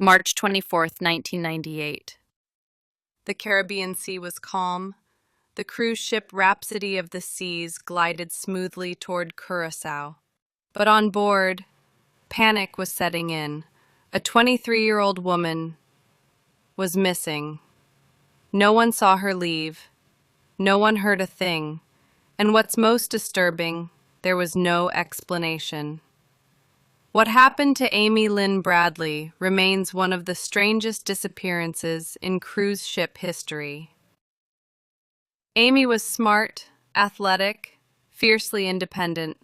March 24th, 1998. The Caribbean Sea was calm. The cruise ship Rhapsody of the Seas glided smoothly toward Curaçao. But on board, panic was setting in. A 23-year-old woman was missing. No one saw her leave. No one heard a thing. And what's most disturbing, there was no explanation. What happened to Amy Lynn Bradley remains one of the strangest disappearances in cruise ship history. Amy was smart, athletic, fiercely independent,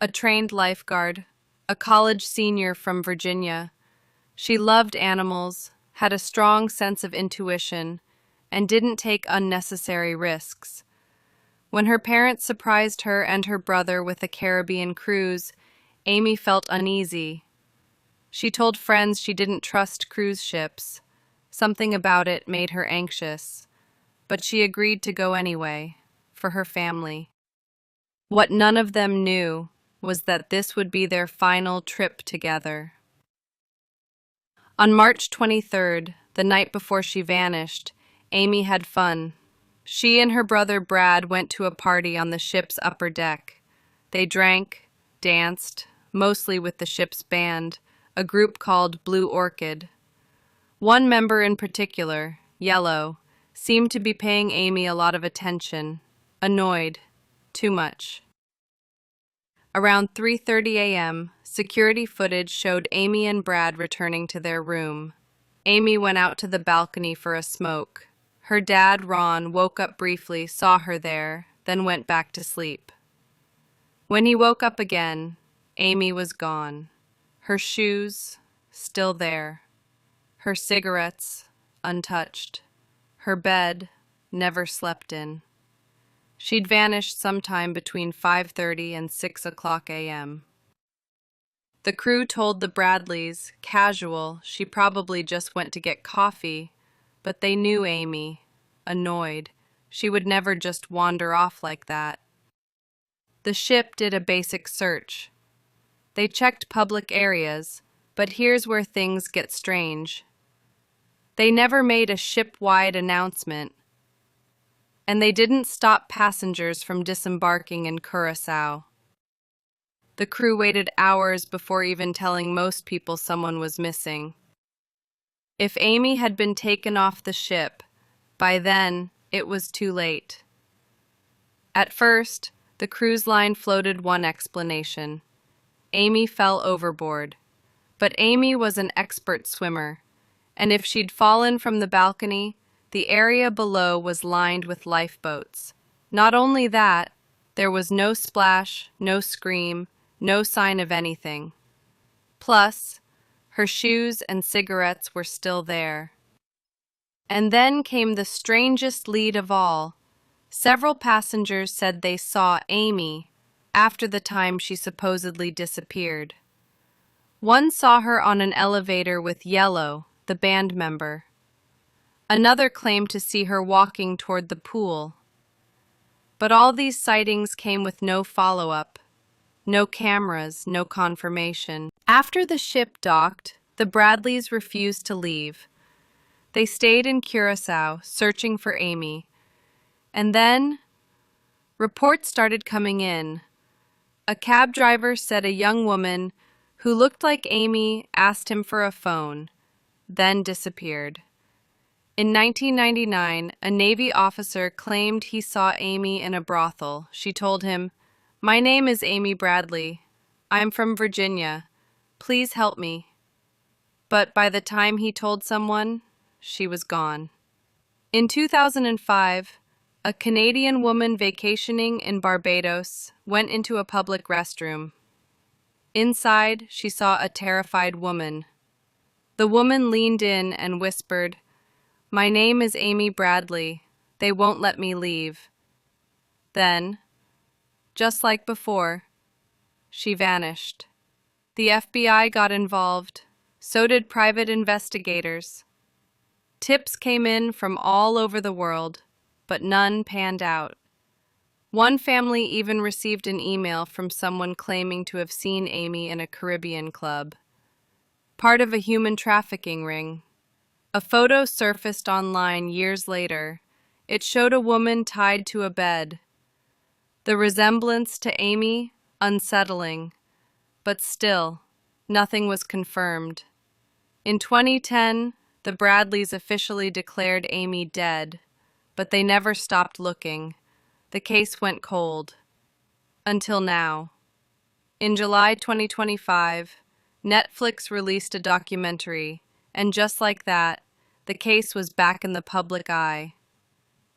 a trained lifeguard, a college senior from Virginia. She loved animals, had a strong sense of intuition, and didn't take unnecessary risks. When her parents surprised her and her brother with a Caribbean cruise, Amy felt uneasy. She told friends she didn't trust cruise ships. Something about it made her anxious, but she agreed to go anyway, for her family. What none of them knew was that this would be their final trip together. On March 23rd, the night before she vanished, Amy had fun. She and her brother Brad went to a party on the ship's upper deck. They drank, danced, mostly with the ship's band, a group called Blue Orchid. One member in particular, Yellow, seemed to be paying Amy a lot of attention, annoyed, too much. Around 3:30 a.m., security footage showed Amy and Brad returning to their room. Amy went out to the balcony for a smoke. Her dad, Ron, woke up briefly, saw her there, then went back to sleep. When he woke up again, Amy was gone. Her shoes, still there. Her cigarettes, untouched. Her bed, never slept in. She'd vanished sometime between 5:30 and 6 o'clock a.m. The crew told the Bradleys, casual, she probably just went to get coffee, but they knew Amy, annoyed. She would never just wander off like that. The ship did a basic search. They checked public areas, but here's where things get strange. They never made a ship-wide announcement, and they didn't stop passengers from disembarking in Curaçao. The crew waited hours before even telling most people someone was missing. If Amy had been taken off the ship, by then it was too late. At first, the cruise line floated one explanation. Amy fell overboard. But Amy was an expert swimmer, and if she'd fallen from the balcony, the area below was lined with lifeboats. Not only that, there was no splash, no scream, no sign of anything. Plus, her shoes and cigarettes were still there. And then came the strangest lead of all. Several passengers said they saw Amy after the time she supposedly disappeared. One saw her on an elevator with Yellow, the band member. Another claimed to see her walking toward the pool. But all these sightings came with no follow-up. No cameras, no confirmation. After the ship docked, the Bradleys refused to leave. They stayed in Curaçao, searching for Amy. And then, reports started coming in. A cab driver said a young woman who looked like Amy asked him for a phone, then disappeared. In 1999, a Navy officer claimed he saw Amy in a brothel. She told him, "My name is Amy Bradley. I'm from Virginia. Please help me." But by the time he told someone, she was gone. In 2005, a Canadian woman vacationing in Barbados went into a public restroom. Inside, she saw a terrified woman. The woman leaned in and whispered, "My name is Amy Bradley. They won't let me leave." Then, just like before, she vanished. The FBI got involved. So did private investigators. Tips came in from all over the world, but none panned out. One family even received an email from someone claiming to have seen Amy in a Caribbean club. part of a human trafficking ring. A photo surfaced online years later. It showed a woman tied to a bed. The resemblance to Amy, unsettling, but still, nothing was confirmed. In 2010, the Bradleys officially declared Amy dead, but they never stopped looking. The case went cold. Until now. In July 2025, Netflix released a documentary, and just like that, the case was back in the public eye.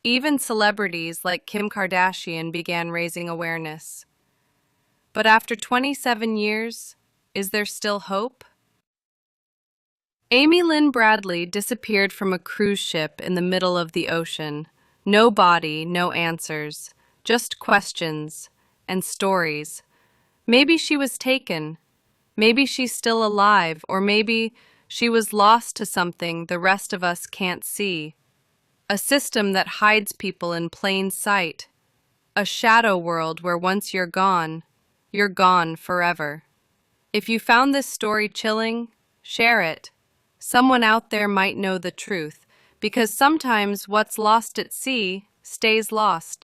Even celebrities like Kim Kardashian began raising awareness. But after 27 years, is there still hope? Amy Lynn Bradley disappeared from a cruise ship in the middle of the ocean. No body, no answers, just questions and stories. Maybe she was taken. Maybe she's still alive, or maybe she was lost to something the rest of us can't see. A system that hides people in plain sight. A shadow world where once you're gone forever. If you found this story chilling, share it. Someone out there might know the truth, because sometimes what's lost at sea stays lost.